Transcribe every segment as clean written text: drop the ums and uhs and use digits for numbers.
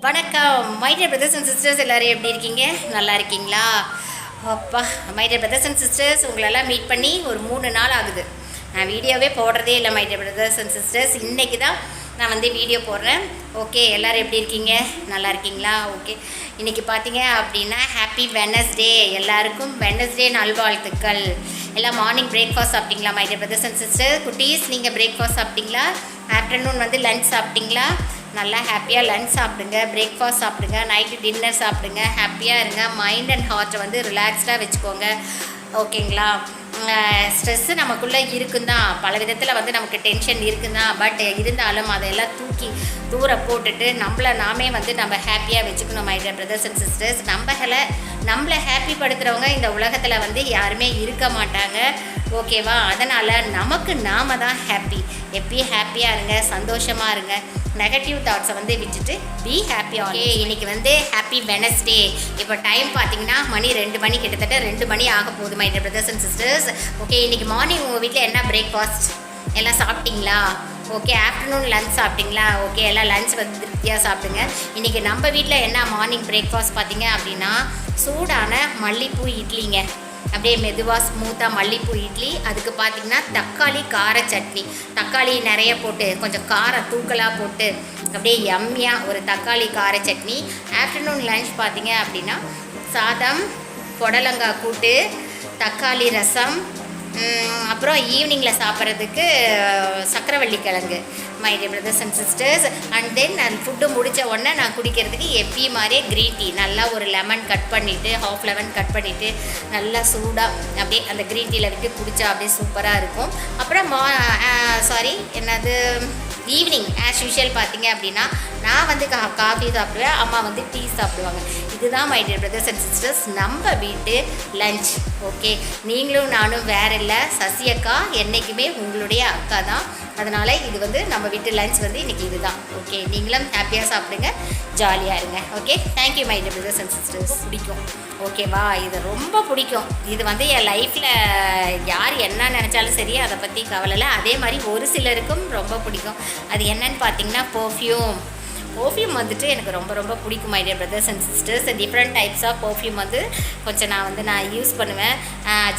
வணக்கம் my dear brothers and sisters, எல்லோரும் எப்படி இருக்கீங்க? நல்லா இருக்கீங்களா? அப்பா, my dear brothers and sisters, உங்களெல்லாம் மீட் பண்ணி ஒரு 3 நாள் ஆகுது. நான் வீடியோவே போடுறதே இல்லை my dear brothers and sisters. இன்றைக்கி தான் நான் வந்து வீடியோ போடுறேன். ஓகே, எல்லோரும் எப்படி இருக்கீங்க? நல்லா இருக்கீங்களா? ஓகே, இன்றைக்கி பார்த்தீங்க அப்படின்னா ஹாப்பி வெனஸ்டே. எல்லாருக்கும் வெனஸ்டே நல்வாழ்த்துக்கள். எல்லாம் மார்னிங் பிரேக்ஃபாஸ்ட் சாப்பிட்டீங்களா my dear brothers and sister? குட்டீஸ், நீங்கள் பிரேக்ஃபாஸ்ட் சாப்பிட்டீங்களா? ஆஃப்டர்நூன் வந்து லன்ச் சாப்பிட்டீங்களா? நல்லா ஹாப்பியாக லன்ச் சாப்பிடுங்க, பிரேக்ஃபாஸ்ட் சாப்பிடுங்க, நைட்டு டின்னர் சாப்பிடுங்க, ஹாப்பியாக இருங்க. மைண்ட் அண்ட் ஹார்ட்டை வந்து ரிலாக்ஸ்டாக வச்சுக்கோங்க. ஓகேங்களா? ஸ்ட்ரெஸ்ஸு நமக்குள்ளே இருக்குந்தான், பல விதத்தில் வந்து நமக்கு டென்ஷன் இருக்குந்தான். பட் இருந்தாலும் அதையெல்லாம் தூக்கி தூர போட்டுட்டு நாமே வந்து நம்ம ஹாப்பியாக வச்சுக்கணும் my dear brothers and sisters. நம்மளை ஹாப்பி படுத்துகிறவங்க இந்த உலகத்தில் வந்து யாருமே இருக்க மாட்டாங்க. ஓகேவா? அதனால் நமக்கு நாம தான் ஹாப்பி. எப்பயும் ஹாப்பியாக இருங்க, சந்தோஷமாக இருங்க. நெகட்டிவ் தாட்ஸை வந்து விட்டுட்டு பி ஹாப்பி. ஓகே, இன்றைக்கி வந்து ஹாப்பி வெனஸ்டே. இப்போ டைம் பார்த்தீங்கன்னா மணி 2 மணி, கிட்டத்தட்ட 2 மணி ஆக போகுது my dear brothers and sisters. Okay, இன்றைக்கி மார்னிங் உங்கள் வீட்டில் என்ன பிரேக்ஃபாஸ்ட்? எல்லாம் சாப்பிட்டீங்களா? ஓகே, ஆஃப்டர்நூன் லன்ச் சாப்பிட்டீங்களா? ஓகே, எல்லாம் லன்ச் வந்து திருப்தியாக சாப்பிடுங்க. இன்றைக்கி நம்ம வீட்டில் என்ன மார்னிங் பிரேக்ஃபாஸ்ட் பார்த்தீங்க அப்படின்னா சூடான மல்லிப்பூ இட்லிங்க. அப்படியே மெதுவாக ஸ்மூத்தாக மல்லிப்பூ இட்லி. அதுக்கு பார்த்திங்கன்னா தக்காளி கார சட்னி. தக்காளி நிறைய போட்டு கொஞ்சம் காரம் தூக்கலாக போட்டு அப்படியே யம்மியாக ஒரு தக்காளி கார சட்னி. ஆஃப்டர்நூன் லன்ச் பார்த்திங்க அப்படின்னா சாதம், புடலங்காய் கூட்டு, தக்காளி ரசம், அப்புறம் ஈவினிங்கில் சாப்பிட்றதுக்கு சக்கரவள்ளி கிழங்கு my dear brothers and sisters. And then நான் ஃபுட்டு முடித்த உடனே நான் குடிக்கிறதுக்கு எப்பயும் மாதிரியே க்ரீன் டீ. நல்லா ஒரு லெமன் கட் பண்ணிவிட்டு, ஹாஃப் லெமன் கட் பண்ணிவிட்டு நல்லா சூடாக அப்படியே அந்த க்ரீன் டீயில் விட்டு குடித்தா அப்படியே சூப்பராக இருக்கும். அப்புறம் என்னது ஈவினிங் ஆஸ் யூஷுவல் பார்த்தீங்க அப்படின்னா நான் வந்து காஃபி சாப்பிடுவேன், அம்மா வந்து டீ சாப்பிடுவாங்க. இதுதான் my dear brothers and sisters நம்ம வீட்டு லன்ச். ஓகே, நீங்களும் நானும் வேற இல்லை. சசி அக்கா என்றைக்குமே உங்களுடைய அக்கா தான். அதனால் இது வந்து நம்ம வீட்டு லன்ச் வந்து இன்றைக்கி இதுதான். ஓகே, நீங்களும் ஹாப்பியாக சாப்பிடுங்க, ஜாலியாக இருங்க. Okay, thank you my dear brothers and sisters. பிடிக்கும், ஓகேவா? இது ரொம்ப பிடிக்கும். இது வந்து என் லைஃப்பில் யார் என்ன நினச்சாலும் சரி, அதை பற்றி கவலை இல்லை. அதே மாதிரி ஒரு சிலருக்கும் ரொம்ப பிடிக்கும். அது என்னன்னு பார்த்தீங்கன்னா பர்ஃப்யூம் வந்துட்டு எனக்கு ரொம்ப ரொம்ப பிடிக்கும் my dear brothers and sisters. Different types of perfume வந்து கொஞ்சம் நான் யூஸ் பண்ணுவேன்.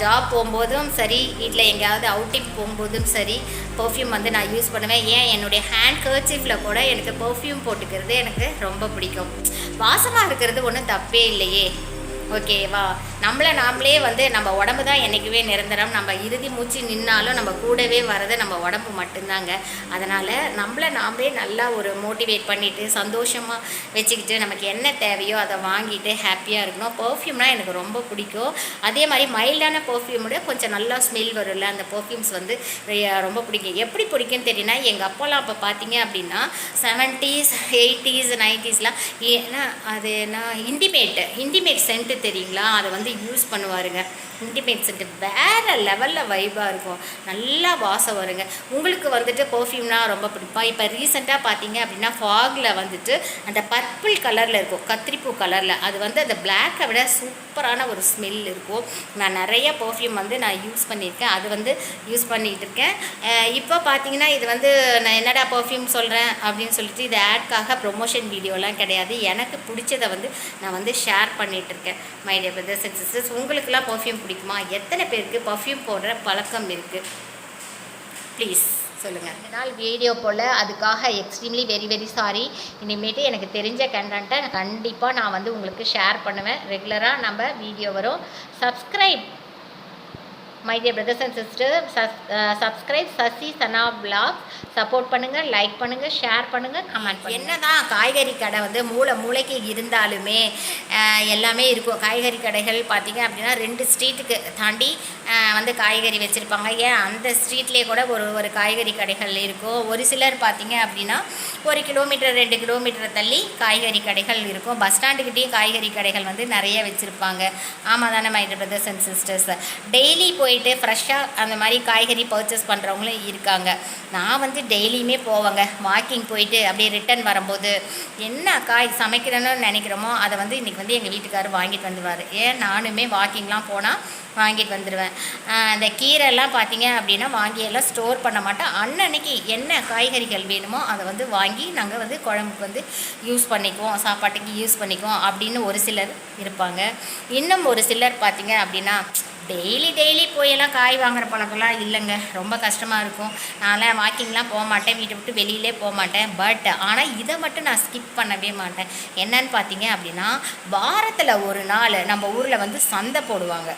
ஜாப் போகும்போதும் சரி, வீட்டில் எங்கேயாவது அவுட்டிங் போகும்போதும் சரி, பர்ஃப்யூம் வந்து நான் யூஸ் பண்ணுவேன். ஏன், என்னுடைய ஹேண்ட் கர்ச்சீஃபில் கூட எனக்கு பர்ஃப்யூம் போட்டுக்கிறது எனக்கு ரொம்ப பிடிக்கும். வாசமாக இருக்கிறது ஒன்றும் தப்பே இல்லையே. ஓகேவா? நாமளே வந்து நம்ம உடம்பு தான் என்றைக்குமே நிரந்தரம். நம்ம இறுதி மூச்சு நின்னாலும் நம்ம கூடவே வர்றது நம்ம உடம்பு மட்டும்தாங்க. அதனால் நாமளே நல்லா ஒரு மோட்டிவேட் பண்ணிவிட்டு சந்தோஷமாக வச்சுக்கிட்டு நமக்கு என்ன தேவையோ அதை வாங்கிட்டு ஹாப்பியாக இருக்கணும். பர்ஃப்யூம்னால் எனக்கு ரொம்ப பிடிக்கும். அதே மாதிரி மைல்டான பர்ஃப்யூமோட கொஞ்சம் நல்லா ஸ்மெல் வரும்ல, அந்த பர்ஃப்யூம்ஸ் வந்து ரொம்ப பிடிக்கும். எப்படி பிடிக்கும்னு தெரியுன்னா, எங்கள் அப்பாலாம் அப்போ பார்த்தீங்க அப்படின்னா 70s 80s 90sலாம் ஏன்னா அது நான் இன்டிமேட் சென்ட்டு தெரியுங்களா, அதை வந்து யூஸ் பண்ணுவாருங்க. இன்டிமேட் சென்ட்டு வேறு லெவலில் வைப்பாக இருக்கும், நல்லா வாசம் வருங்க. உங்களுக்கு வந்துட்டு பர்ஃப்யூம்னால் ரொம்ப பிடிப்பா? இப்போ ரீசெண்டாக பார்த்தீங்க அப்படின்னா ஃபாகில் வந்துட்டு அந்த பர்பிள் கலரில் இருக்கும், கத்திரிப்பூ கலரில். அது வந்து அந்த பிளாக்கை விட சூப்பரான ஒரு ஸ்மெல் இருக்கும். நான் நிறைய பர்ஃப்யூம் வந்து நான் யூஸ் பண்ணியிருக்கேன், அது வந்து யூஸ் பண்ணிகிட்டு இருக்கேன். இப்போ பார்த்தீங்கன்னா இது வந்து நான் என்னடா பர்ஃப்யூம் சொல்கிறேன் அப்படின்னு சொல்லிட்டு இது ஆட்காக ப்ரொமோஷன் வீடியோலாம் கிடையாது. எனக்கு பிடிச்சதை வந்து நான் வந்து ஷேர் பண்ணிகிட்ருக்கேன் my dear brothers and sisters. உங்களுக்கெல்லாம் பர்ஃப்யூம் பிடிக்குமா? எத்தனை பேருக்கு பர்ஃப்யூம் போடுற பழக்கம் இருக்குது? ப்ளீஸ் சொல்லுங்கள். இந்த நாள் வீடியோ போல் அதுக்காக எக்ஸ்ட்ரீம்லி வெரி வெரி சாரி. இனிமேட்டு எனக்கு தெரிஞ்ச கண்டென்ட்டை கண்டிப்பாக நான் வந்து உங்களுக்கு ஷேர் பண்ணுவேன். ரெகுலராக நம்ம வீடியோ வரும். Subscribe my dear brothers and sister. Subscribe Sasi Sana vlogs. Support பண்ணுங்கள், லைக் பண்ணுங்கள், ஷேர் பண்ணுங்கள், கமெண்ட் பண்ணுங்கள். என்ன தான் காய்கறி கடை வந்து மூளைக்கு இருந்தாலுமே எல்லாமே இருக்கும். காய்கறி கடைகள் பார்த்திங்க அப்படின்னா 2 ஸ்ட்ரீட்டுக்கு தாண்டி வந்து காய்கறி வச்சுருப்பாங்க. ஏன், அந்த ஸ்ட்ரீட்லேயே கூட ஒரு காய்கறி கடைகள் இருக்கும். ஒரு சிலர் பார்த்திங்க அப்படின்னா 1 கிலோமீட்டர் 2 கிலோமீட்டர் தள்ளி காய்கறி கடைகள் இருக்கும். பஸ் ஸ்டாண்டுக்கிட்டேயும் காய்கறி கடைகள் வந்து நிறைய வச்சுருப்பாங்க. ஆமாம் தானே my dear brothers and sisters? Daily போயிட்டு ஃப்ரெஷ்ஷாக அந்த மாதிரி காய்கறி பர்ச்சேஸ் பண்ணுறவங்களும் இருக்காங்க. நான் வந்து டெய்லியுமே போவேங்க. வாக்கிங் போயிட்டு அப்படியே ரிட்டன் வரும்போது என்ன காய் சமைக்கிறேன்னு நினைக்கிறோமோ அதை வந்து இன்றைக்கி வந்து எங்கள் வீட்டுக்காரர் வாங்கிட்டு வந்துடுவார். ஏன், நானுமே வாக்கிங்லாம் போனால் வாங்கிட்டு வந்துடுவேன். இந்த கீரைலாம் பார்த்தீங்க அப்படின்னா வாங்கியெல்லாம் ஸ்டோர் பண்ண மாட்டோம். அன்னன்னைக்கு என்ன காய்கறிகள் வேணுமோ அதை வந்து வாங்கி நாங்கள் வந்து குழம்புக்கு வந்து யூஸ் பண்ணிக்குவோம், சாப்பாட்டுக்கு யூஸ் பண்ணிக்குவோம் அப்படின்னு ஒரு சிலர் இருப்பாங்க. இன்னும் ஒரு சிலர் பார்த்தீங்க அப்படின்னா டெய்லி போயெல்லாம் காய் வாங்குகிற பழக்கம்லாம் இல்லைங்க. ரொம்ப கஷ்டமாக இருக்கும். நான்லாம் வாக்கிங்லாம் போக மாட்டேன், வீட்டை விட்டு வெளியிலே போக மாட்டேன். பட் ஆனால் இதை மட்டும் நான் ஸ்கிப் பண்ணவே மாட்டேன். என்னன்னு பார்த்தீங்க அப்படின்னா வாரத்தில் ஒரு நாள் நம்ம ஊரில் வந்து சந்தை போடுவாங்க.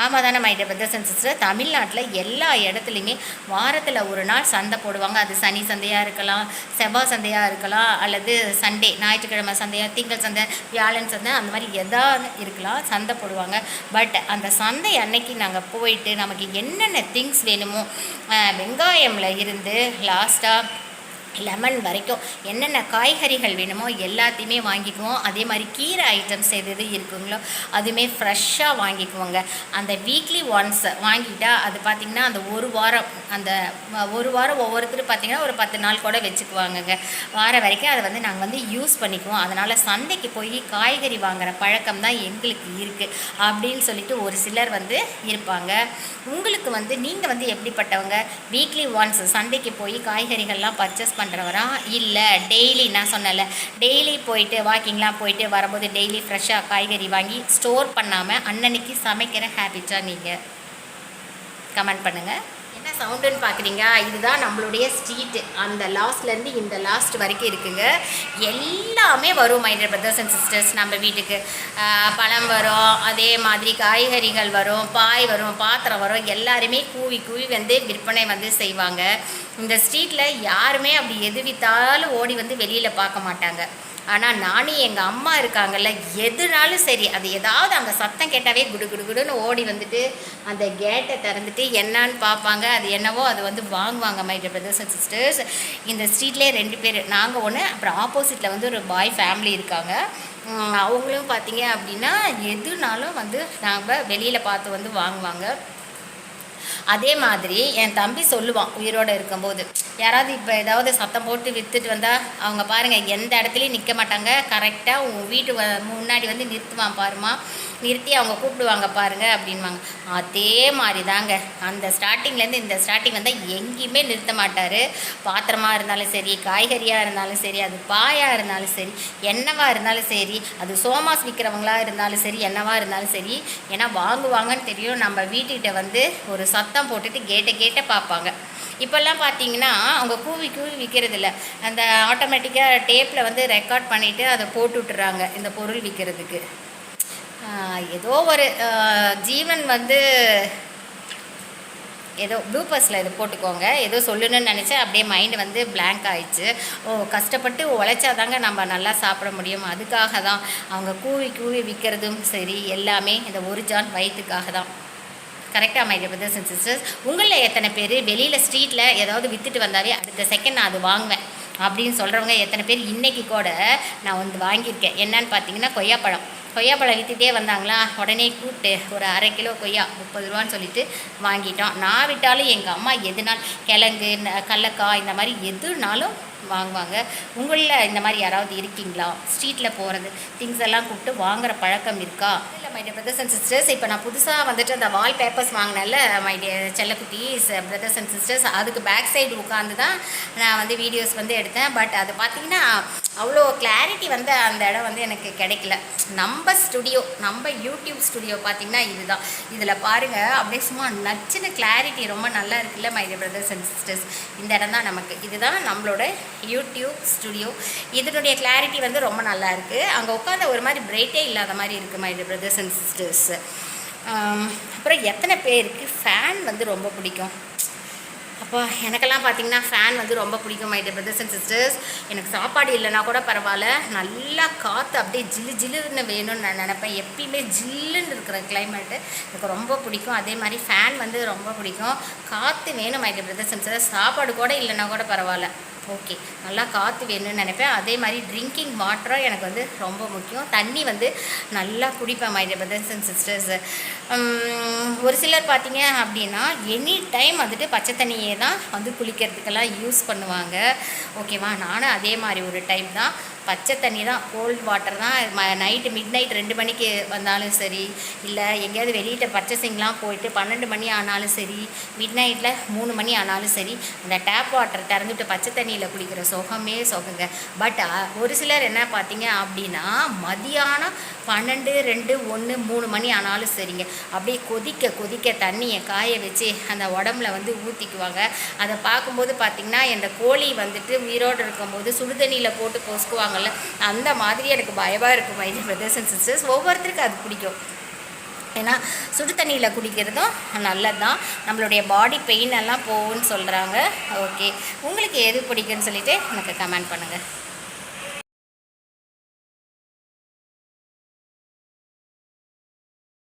ஆமாம் தானே my dear brothers and sister, தமிழ்நாட்டில் எல்லா இடத்துலையுமே வாரத்தில் ஒரு நாள் சந்தை போடுவாங்க. அது சனி சந்தையாக இருக்கலாம், செவ்வாய் சந்தையாக இருக்கலாம், அல்லது சண்டே ஞாயிற்றுக்கிழமை சந்தையாக, திங்கள் சந்தை, வியாழன் சந்தை, அந்த மாதிரி எதாவது இருக்கலாம், சந்தை போடுவாங்க. பட் அந்த சந்தை அன்னைக்கு நாங்கள் போயிட்டு நமக்கு என்னென்ன திங்ஸ் வேணுமோ வெங்காயமில் இருந்து லாஸ்ட்டாக லெமன் வரைக்கும் என்னென்ன காய்கறிகள் வேணுமோ எல்லாத்தையுமே வாங்கிக்குவோம். அதே மாதிரி கீரை ஐட்டம்ஸ் எது இருக்குங்களோ அதுவுமே ஃப்ரெஷ்ஷாக வாங்கிக்குவோங்க. அந்த வீக்லி ஒன்ஸ் வாங்கிட்டால் அது பார்த்திங்கன்னா அந்த ஒரு வாரம் ஒவ்வொருத்தரும் பார்த்திங்கன்னா ஒரு 10 நாள் கூட வச்சுக்குவாங்கங்க. வாரம் வரைக்கும் அதை வந்து நாங்கள் வந்து யூஸ் பண்ணிக்குவோம். அதனால் சந்தைக்கு போய் காய்கறி வாங்குகிற பழக்கம் தான் எங்களுக்கு இருக்குது அப்படின்னு சொல்லிட்டு ஒரு சிலர் வந்து இருப்பாங்க. உங்களுக்கு வந்து நீங்கள் வந்து எப்படிப்பட்டவங்க? வீக்லி ஒன்ஸ் சந்தைக்கு போய் காய்கறிகள்லாம் பர்ச்சேஸ் பண்ணுறவரா, இல்லை டெய்லி நான் சொன்னல டெய்லி போயிட்டு வாக்கிங்லாம் போயிட்டு வரும்போது டெய்லி ஃப்ரெஷ்ஷாக காய்கறி வாங்கி ஸ்டோர் பண்ணாமல் அன்னன்னைக்கு சமைக்கிற ஹேபிட்டாக நீங்கள் கமெண்ட் பண்ணுங்கள். என்ன சவுண்டுன்னு பார்க்குறீங்க? இதுதான் நம்மளுடைய ஸ்ட்ரீட்டு. அந்த லாஸ்ட்லேருந்து இந்த லாஸ்ட் வரைக்கும் இருக்குங்க. எல்லாமே வரும் my dear brothers and sisters. நம்ம வீட்டுக்கு பழம் வரும், அதே மாதிரி காய்கறிகள் வரும், பாய் வரும், பாத்திரம் வரும். எல்லாருமே கூவி வந்து விற்பனை வந்து செய்வாங்க. இந்த ஸ்ட்ரீட்டில் யாருமே அப்படி எது விற்றாலும் ஓடி வந்து வெளியில் பார்க்க மாட்டாங்க. ஆனால் நானும் எங்கள் அம்மா இருக்காங்கல்ல, எதுனாலும் சரி அது ஏதாவது அந்த சத்தம் கேட்டாவே குடுன்னு ஓடி வந்துட்டு அந்த கேட்டை திறந்துட்டு என்னான்னு பார்ப்பாங்க. அது என்னவோ அது வந்து வாங்குவாங்க my dear brothers and sisters. இந்த ஸ்ட்ரீட்லேயே 2 பேர், நாங்கள் ஒன்று, அப்புறம் ஆப்போசிட்டில் வந்து ஒரு பாய் ஃபேமிலி இருக்காங்க. அவங்களும் பார்த்தீங்க அப்படின்னா எதுனாலும் வந்து நாங்கள் வெளியில் பார்த்து வந்து வாங்குவாங்க. அதே மாதிரி என் தம்பி சொல்லுவான் உயிரோடு இருக்கும்போது, யாராவது இப்போ ஏதாவது சத்தம் போட்டு விற்றுட்டு வந்தால் அவங்க பாருங்கள் எந்த இடத்துலையும் நிற்க மாட்டாங்க, கரெக்டாக உங்கள் வீட்டு முன்னாடி வந்து நிறுத்துவான் பாருமா, நிறுத்தி அவங்க கூப்பிடுவாங்க பாருங்கள் அப்படின்வாங்க. அதே மாதிரி தாங்க அந்த ஸ்டார்டிங்லேருந்து இந்த ஸ்டார்டிங் வந்தால் எங்கேயுமே நிறுத்த மாட்டார். பாத்திரமாக இருந்தாலும் சரி, காய்கறியாக இருந்தாலும் சரி, அது பாயாக இருந்தாலும் சரி, என்னவாக இருந்தாலும் சரி, அது சோமாஸ் விற்கிறவங்களாக இருந்தாலும் சரி, என்னவாக இருந்தாலும் சரி, ஏன்னா வாங்குவாங்கன்னு தெரியும். நம்ம வீட்டுக்கிட்ட வந்து ஒரு சத்தம் போட்டுட்டு கேட்டை பார்ப்பாங்க. இப்போல்லாம் பார்த்தீங்கன்னா அவங்க கூவி விற்கிறதில்ல, அந்த ஆட்டோமேட்டிக்காக டேப்பில் வந்து ரெக்கார்ட் பண்ணிவிட்டு அதை போட்டு விட்டுறாங்க இந்த பொருள் விற்கிறதுக்கு. ஏதோ ஒரு ஜீவன் வந்து ஏதோ ப்ளூபர்ஸில் இது போட்டுக்கோங்க, ஏதோ சொல்லணும்னு நினச்சேன், அப்படியே மைண்டு வந்து பிளாங்க் ஆகிடுச்சு. கஷ்டப்பட்டு உழைச்சாதாங்க நம்ம நல்லா சாப்பிட முடியும். அதுக்காக தான் அவங்க கூவி விற்கிறதும் சரி, எல்லாமே இந்த ஒரு ஜான் வயிற்றுக்காக தான். கரெக்டாக my dear brothers and sisters? உங்களில் எத்தனை பேர் வெளியில் ஸ்ட்ரீட்டில் ஏதாவது விற்றுட்டு வந்தாவே அடுத்த செகண்ட் நான் அது வாங்குவேன் அப்படின்னு சொல்கிறவங்க எத்தனை பேர்? இன்றைக்கி கூட நான் வந்து வாங்கியிருக்கேன். என்னன்னு பார்த்தீங்கன்னா கொய்யாப்பழம் விற்றுட்டே வந்தாங்களா, உடனே கூப்பிட்டு ஒரு 1/2 கிலோ கொய்யா 30 ரூபான்னு சொல்லிட்டு வாங்கிட்டோம். நான் விட்டாலும் எங்கள் அம்மா எதுனாலும் கிழங்கு, கடலக்காய், இந்த மாதிரி எதுனாலும் வாங்குவாங்க. உங்களில் இந்த மாதிரி யாராவது இருக்கீங்களா? ஸ்ட்ரீட்டில் போகிறது, திங்ஸ் எல்லாம் கூப்பிட்டு வாங்குகிற பழக்கம் இருக்கா? இல்லை my dear brothers and sisters, இப்போ நான் புதுசாக வந்துட்டு அந்த வால் பேப்பர்ஸ் வாங்கினேன்ல மை டியர் செல்லக்குட்டீஸ் பிரதர்ஸ் அண்ட் சிஸ்டர்ஸ், அதுக்கு பேக் சைடு உட்காந்து தான் நான் வந்து வீடியோஸ் வந்து எடுத்தேன். பட் அது பார்த்திங்கன்னா அவ்வளோ கிளாரிட்டி வந்து அந்த இடம் வந்து எனக்கு கிடைக்கல. நம்ம ஸ்டுடியோ, நம்ம யூடியூப் ஸ்டுடியோ பார்த்திங்கன்னா இதுதான். இதில் பாருங்கள் அப்படியே சும்மா நச்சுன்னு கிளாரிட்டி ரொம்ப நல்லா இருக்குல்ல my dear brothers and sisters. இந்த இடம் தான் நமக்கு, இதுதான் நம்மளோட யூடியூப் ஸ்டுடியோ. இதனுடைய கிளாரிட்டி வந்து ரொம்ப நல்லா இருக்குது. அங்கே உட்காந்து ஒரு மாதிரி பிரைட்டே இல்லாத மாதிரி இருக்குது my dear brothers and sisters. அப்புறம் எத்தனை பேருக்கு ஃபேன் வந்து ரொம்ப பிடிக்கும்? அப்போ எனக்கெல்லாம் பார்த்திங்கன்னா ஃபேன் வந்து ரொம்ப பிடிக்கும் my dear brothers and sisters. எனக்கு சாப்பாடு இல்லைனா கூட பரவாயில்ல, நல்லா காற்று அப்படியே ஜில்லுன்னு வேணும்னு நான் நினப்பேன். எப்பயுமே ஜில்லுன்னு இருக்கிற கிளைமேட்டு எனக்கு ரொம்ப பிடிக்கும். அதே மாதிரி ஃபேன் வந்து ரொம்ப பிடிக்கும். காற்று வேணும் my dear brothers and sisters. சாப்பாடு கூட இல்லைனா கூட பரவாயில்ல, ஓகே, நல்லா காற்று வேணும்னு நினைப்பேன். அதே மாதிரி ட்ரிங்கிங் வாட்டரும் எனக்கு வந்து ரொம்ப முக்கியம். தண்ணி வந்து நல்லா குடிப்பேன் my dear brothers and sisters. ஒரு சிலர் பார்த்தீங்க அப்படின்னா எனி டைம் வந்துட்டு பச்சை தண்ணியே தான் வந்து குளிக்கிறதுக்கெல்லாம் யூஸ் பண்ணுவாங்க. ஓகேவா? நானும் அதே மாதிரி ஒரு டைம் தான். பச்சை தண்ணி தான், கோல்ட் வாட்டர் தான். நைட்டு மிட் நைட் 2 மணிக்கு வந்தாலும் சரி, இல்லை எங்கேயாவது வெளியிட்ட பர்ச்சேசிங்லாம் போயிட்டு 12 மணி ஆனாலும் சரி, மிட் நைட்டில் 3 மணி ஆனாலும் சரி, அந்த டேப் வாட்டர் திறந்துட்டு பச்சை தண்ணியில் குளிக்கிற சுகமே சுகங்க. பட் ஒரு சிலர் என்ன பார்த்தீங்க அப்படின்னா மதியானம் 12, 2, 1, 3 மணி ஆனாலும் சரிங்க, அப்படியே கொதிக்க கொதிக்க தண்ணியை காய வச்சு அந்த உடம்புல வந்து ஊற்றிக்குவாங்க. அதை பார்க்கும்போது பார்த்திங்கன்னா இந்த கோழி வந்துட்டு உயிரோடு இருக்கும்போது சுடுதண்ணியில் போட்டு பொசுக்குவாங்கள்ல, அந்த மாதிரி எனக்கு பயமாக இருக்கும். My dear brothers and sisters, ஒவ்வொருத்தருக்கு அது பிடிக்கும். ஏன்னா சுடு தண்ணியில் குடிக்கிறதும் நல்லது தான், நம்மளுடைய பாடி பெயின் எல்லாம் போகும்னு சொல்கிறாங்க. ஓகே, உங்களுக்கு எது பிடிக்குன்னு சொல்லிவிட்டு எனக்கு கமெண்ட் பண்ணுங்கள்.